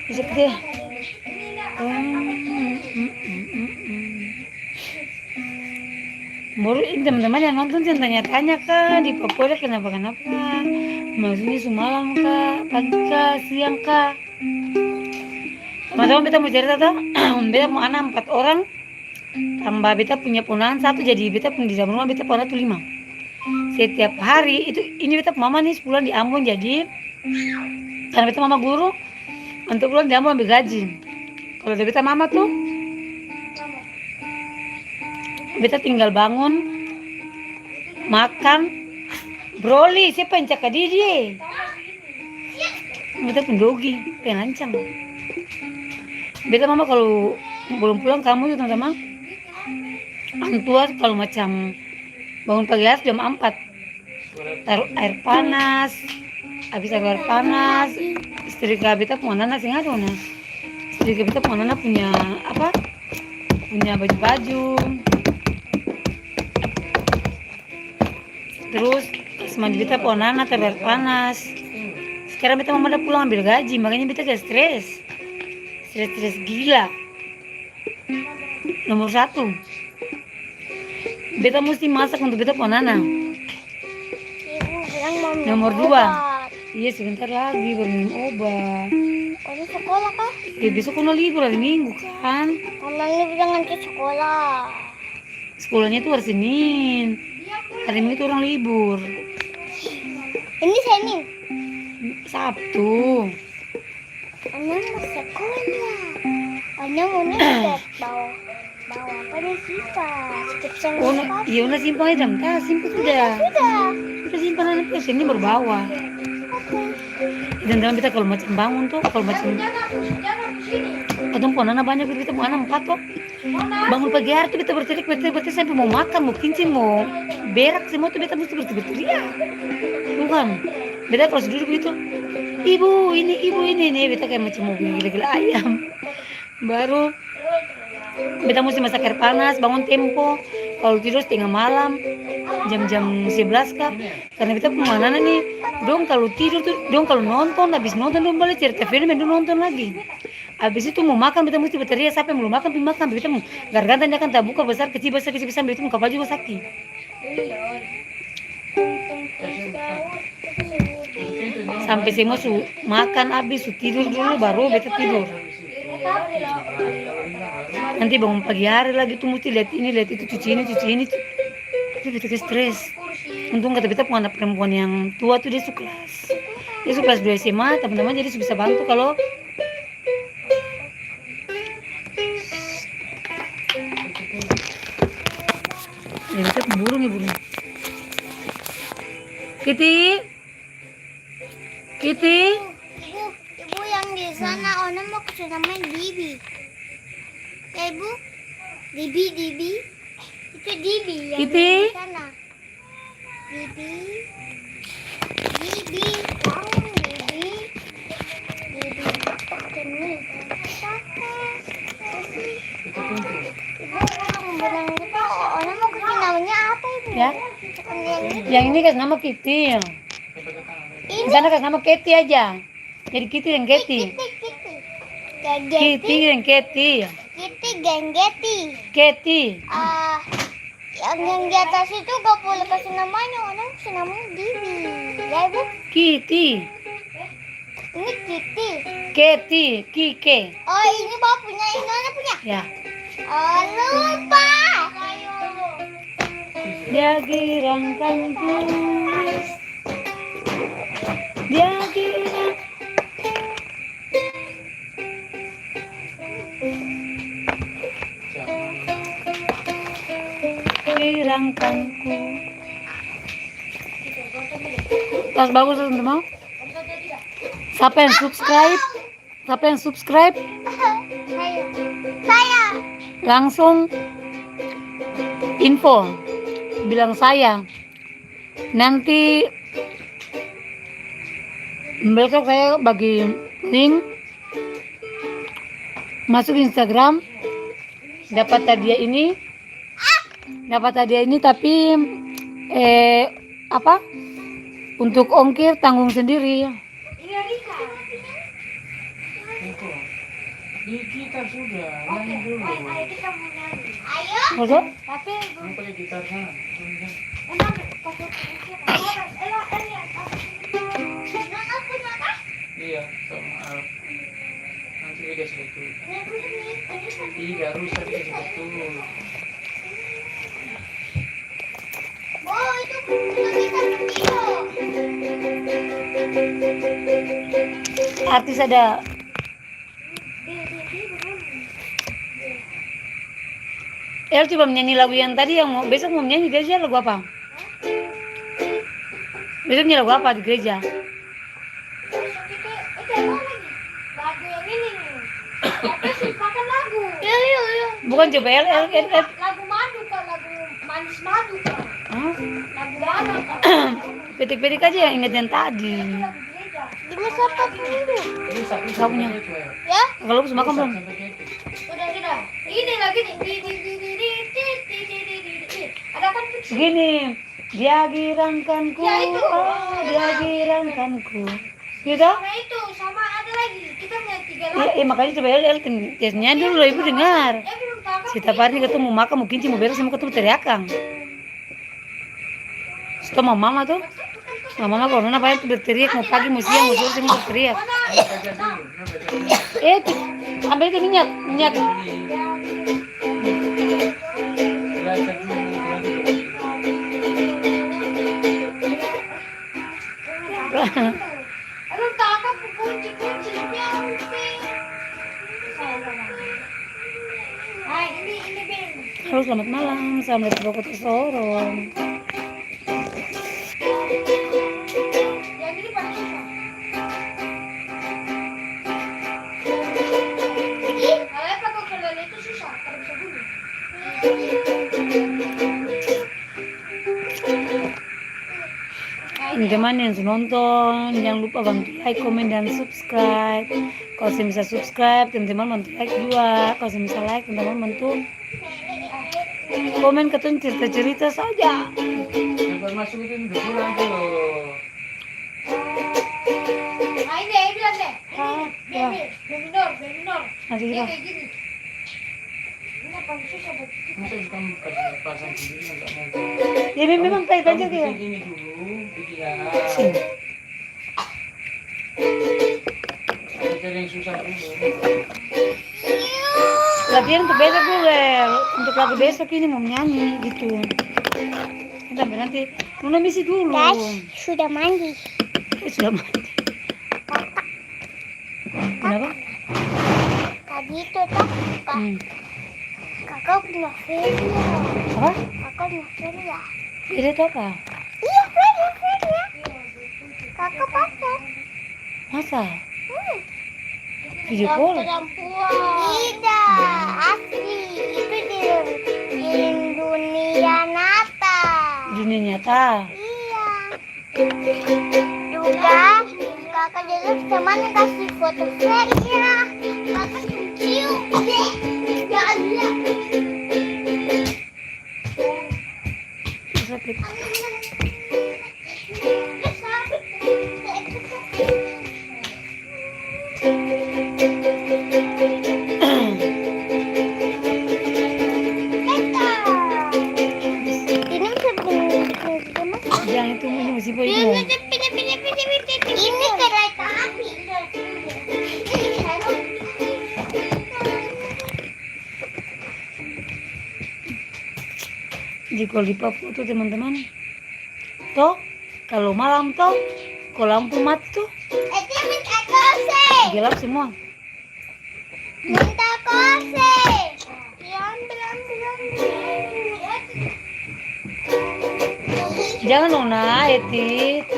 Bisa deh. Baru ini teman-teman yang nonton jangan tanya-tanya kah di Papua kenapa maksudnya semalam kah, pagi kah, siang kah. Teman-teman beta mau cerita tuh, beta mau anak 4 orang, tambah beta punya ponakan 1, jadi beta punya di dalam rumah beta punya 5. Setiap hari itu ini beta mama nih sebulan di Ambon, jadi karena beta mama guru untuk bulan di Ambon ambil gaji. Kalau dari beta mama tuh Beta tinggal bangun, makan, Broly, siapa yang cakap dia? Beta pendogi, pengancam. Beta mama kalau belum pulang kamu tuh teman-teman. Antua kalau macam bangun pagi hari jam 4, taruh air panas, habis taruh air panas, istri beta punya anak sing ada nah. Istri beta punya anak punya apa? Punya baju-baju. Terus mandi beta punya anak taruh air panas. Sekarang beta mama udah pulang ambil gaji, makanya beta jadi stres gila. Nomor 1, beta mesti masak untuk beta punya anak. Ibu bilang mau minum Nomor 2, obat. iya sebentar lagi baru minum obat. Oh, ini sekolah kah? Ya besok kan libur hari Minggu kan. Mama ini bilang nanti sekolah. Sekolahnya tuh hari Senin. Hari Minggu tuh orang libur. Ini Senin. Sabtu. Ana mau sekolah. Ana mau nih bawa apa nih sikap sama Oh, iya udah simpan aja, tas simpan sudah. Udah simpan aja sini baru bawa. Dan dalam kita kalau macam bangun tuh, kalau macam kadang ponana banyak kita mau anak 4 kok. Bangun pagi hari tuh kita berteriak sampai mau makan, mau kincing, mau berak semua tuh kita mesti berteriak. Tuhan, beda kalau duduk begitu. Ibu ini beta kayak macam mau gila-gila ayam. Baru beta mesti masak air panas, bangun tempo. Kalau tidur setengah malam, jam 11 kah? Karena beta kemana nih? Dong kalau tidur tuh, dong kalau nonton, habis nonton dong balik cerita film, dong nonton lagi. Habis itu mau makan, beta mesti berteriak sampai mau makan, pergi makan. Beta mau gargantanya kan tak buka besar, kecil besar, beta mau kapal juga sakit. Sampai semua makan habis, tidur dulu baru beta tidur. Nanti bangun pagi hari lagi tuh mesti lihat ini, lihat itu, cuci ini. Itu beta stres. Untung kata beta punya anak perempuan yang tua tuh dia suka kelas 2 SMA, teman-teman jadi bisa bantu kalau ya beta burung. Kitty. Ibu yang di sana, Ona mau ke sana main Bibi. Ya ibu, Bibi. Itu Bibi yang Kitty. di sana. Bibi, bangun Bibi. Ini. Ibu bilang gitu, Ona mau ke namanya apa ibu? Ya. Yang ini kasih nama Kitty. Di sana kasih nama Kitty aja. Jadi Kitty dan Kitty. Kitty dan Kitty. Kitty Genggeti. Kitty. Yang di atas itu gak boleh kasih namanya, orang kasih namanya Bibi. Ya ibu, Kitty. ini Kitty. Kitty. Kike. Oh ini bapak punya, ini anak punya. Ya. Oh lupa. Dia girangkanku. Dia girang. Girangkanku. Tas bagus teman-teman. Siapa yang subscribe? Saya. Langsung info. Bilang saya. Nanti besok saya bagi link masuk Instagram, dapat hadiah ini tapi untuk ongkir tanggung sendiri. Di gitar sudah, nyanyi dulu. Ayo. Maksud? Tapi Kamu pakai gitar sana. emang pakai aku nakah? Iya, sama Al. Nanti dikasih betul. Tidak rusak dikasih betul. Oh itu kita video. Artis ada El coba menyanyi lagu yang tadi yang besok mau menyanyi di gereja lagu apa? Besok nyanyi lagu apa di gereja? Besok itu apa lagi? Lagu yang ini nih. Tapi sukakan lagu. Iya. Bukan coba El. Lagu madu kan, lagu manis madu kan. Hah? Lagu mana kan? Petik-petik aja yang inget yang tadi. Lagu gereja. Ini siapa dulu? Kau punya. Ya? Kalau lu makan belum? Sudah. Ini lagi nih. Ada kan fix. Gini, dia girangkanku, Ya, itu. oh, dia girangkanku. Gitu? Sama itu, sama ada lagi. Kita punya 3 lagu. Iya, makanya coba El nyanyi dulu, ibu dengar. Belum tahu. Setiap hari ketemu makan, mau kinci, mau beres, mau ketemu teriakan. Setelah mama tuh, mama kalau nona banyak tuh berteriak, mau pagi, mau siang, mau sore, semua berteriak. Ambil itu minyak. Belum tahu kunci-kuncinya. Nah, ini Ben. Halo, selamat malam, assalamualaikum warahmatullahi wabarakatuh. Yang ini paling susah. Kalau pakai ukulele itu susah, kalau bisa bunyi. Teman-teman yang sudah nonton, jangan lupa bantu like, komen, dan subscribe. Kalau saya bisa subscribe, teman-teman bantu like juga. Kalau saya bisa like, teman-teman bantu komen, ketemu cerita-cerita saja. Lepas masuk itu udah pulang tuh loh. Nah, ini ya, bilang deh. Ya. B minor. Nanti Dia kita. kayak gini. Ini paling susah buat kita. Masa kamu kasih pasang sendiri nggak mau? Ya memang tadi aja Kamu dia. bikin ini dulu, bikin Sini. cari yang susah dulu. Latihan untuk besok dulu, El. Untuk lagu besok ini mau nyanyi gitu. Sampai nanti Nona misi dulu. Sudah mandi. Sudah mati. Kenapa? Tadi itu kakak punya feria. Apa? Kakak punya feria. Ini itu apa? Iya, feria. Kakak pakai. Masa? Video call? Tidak, asli. Itu di dunia nyata. Dunia nyata. Iya. Juga kakak jadi teman kasih foto feria. Kakak cium. Jangan lihat. Sakit. Jangan itu ini masih boy itu. Ini kereta api. Di kalau di Papua tuh teman-teman, toh kalau malam toh, kalau lampu mati tuh Minta kose. gelap semua. Minta kose. Ya, ambil. Jangan Nona, Etit.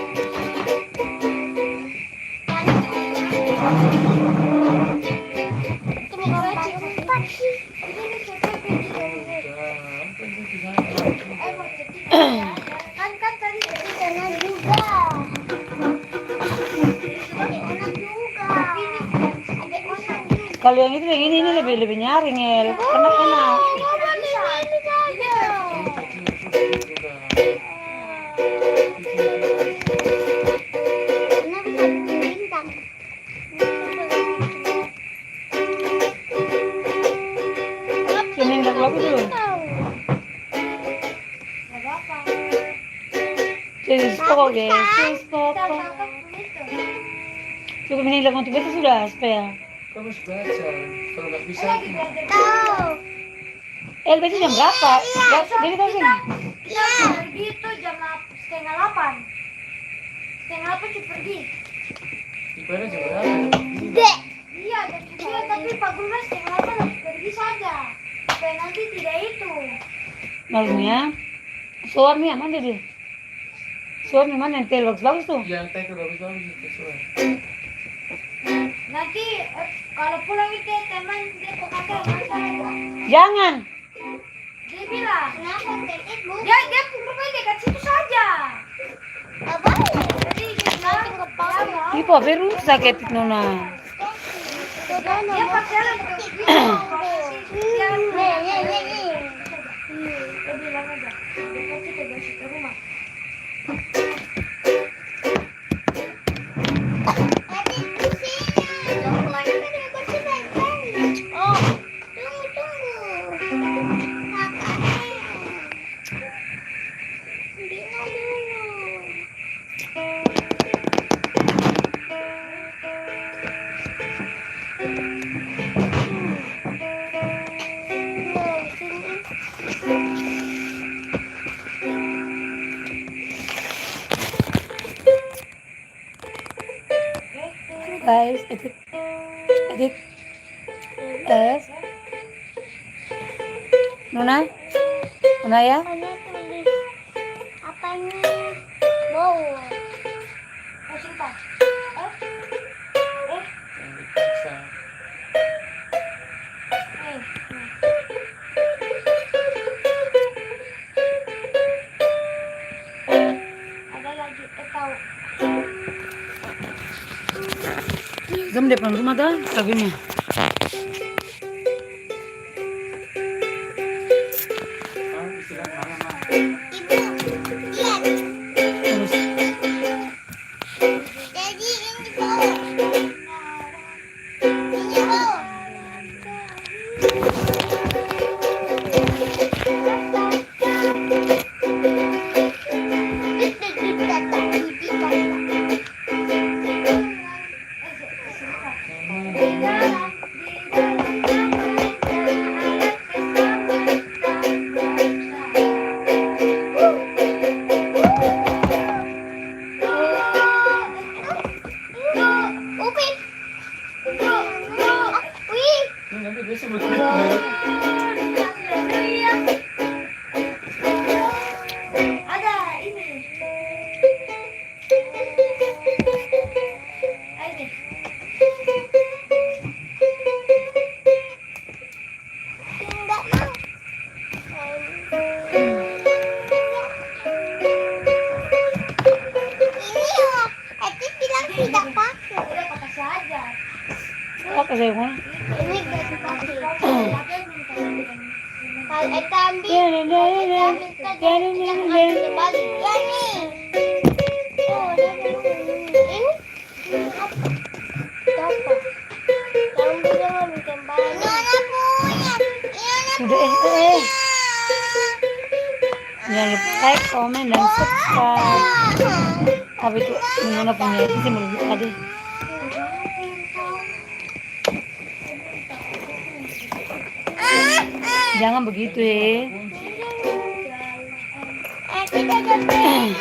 Kan tadi dari sana juga. Kalau yang itu yang ini lebih nyaring ya, karena enak. Yang lagu dulu. Jadi stop guys, stop. Cukup ini lagu untuk itu sudah supaya. Kamu harus baca. Kalau nggak bisa, Tahu. El baca jam berapa? Jadi tahu sih. Iya, pergi itu jam 7:30. 7:30 kita pergi. ibadah jam berapa? Iya, tapi Pak Guru 7:30 harus pergi saja. Supaya nanti tidak itu. Malunya. Suaranya mana dia? Suaranya mana yang tail bagus tuh? Yang teh bagus-bagus itu suara. Nanti kalau pulang itu teman dia kok kakak masalah. Jangan. Dia bilang, kenapa ibu? Dia pokoknya dekat situ saja. Apa? Jadi dia bilang kepala. Ipo rusak etik Nona. Dia pacaran dia bilang aja. Kita bersih ke rumah. Oh, tunggu. Guys, edit. Guys. Nona ya? Apanya tulis? Apanya? Mau? Masih pas? Bisa. Ada lagi tahu. Jam depan rumah dah lagunya. Terus Jadi ini bawah. Ini bawah. Upin. Wih. Ini nanti dia sebut. Ada ini. Ayo. Enggak mau. Ini ya, Etis bilang tidak pakai. Tidak pakai saja. apa saya mau? Ini gak dipakai. Kalau Eta ambil, Ya, ya, ya, ya, ya. Ya, ya, ya, ya. balik. Ya nih. Oh, ini. Apa? Yang bilang bikin balik. Nona punya. Sudah jangan lupa like, komen, dan subscribe. Tapi itu Nona punya itu sih menurut tadi. Jangan begitu ya. Kita jadi.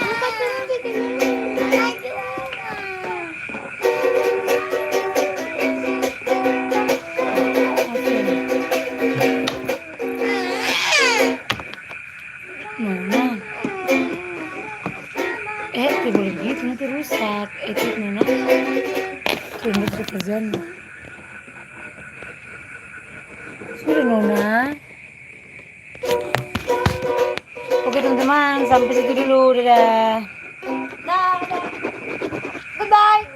Nona. Tidak boleh begitu nanti rusak. Itu Nona. Tunggu pekerjaan. Sudah Nona. Oke teman-teman, sampai situ dulu. Dadah. Dah. Goodbye.